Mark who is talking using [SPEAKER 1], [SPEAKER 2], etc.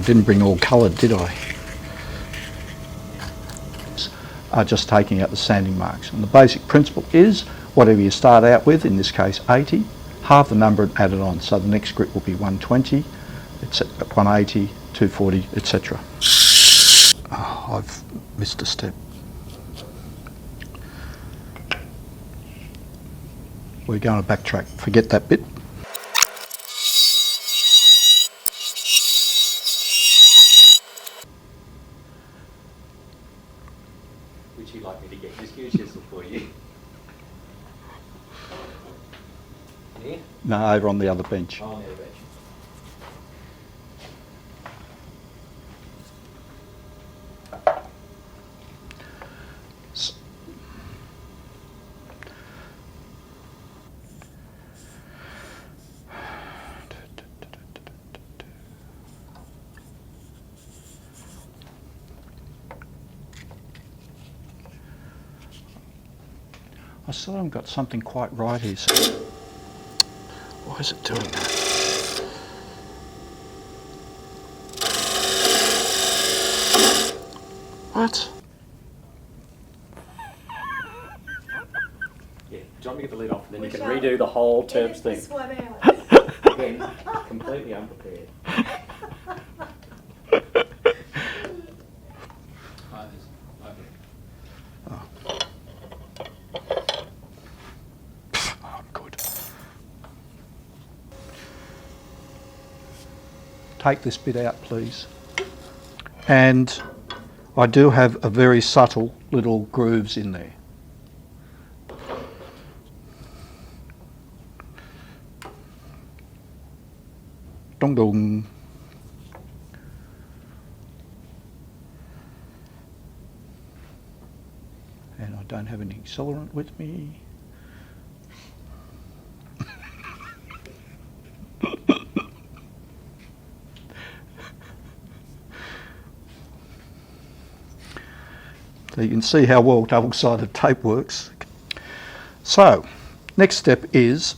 [SPEAKER 1] didn't bring all coloured, did I? Just taking out the sanding marks. And the basic principle is, whatever you start out with, in this case 80, halve the number and add it on. So the next grip will be 120, it's at 180, 240, etc. Oh, I've missed a step. We're going to backtrack. Forget that bit.
[SPEAKER 2] Would you like me to get this new chisel for you? Here?
[SPEAKER 1] No, over on the other bench.
[SPEAKER 2] Oh, on the other bench.
[SPEAKER 1] I still haven't got something quite right here. So why is it doing that? What?
[SPEAKER 2] Yeah, do you want me to get the lid off and then you can redo the whole terms thing?
[SPEAKER 3] This one out.
[SPEAKER 2] Again, completely unprepared.
[SPEAKER 1] Oh, good. Take this bit out, please. And I do have a very subtle little grooves in there. Dong dong. And I don't have any accelerant with me. So you can see how well double-sided tape works. So, next step is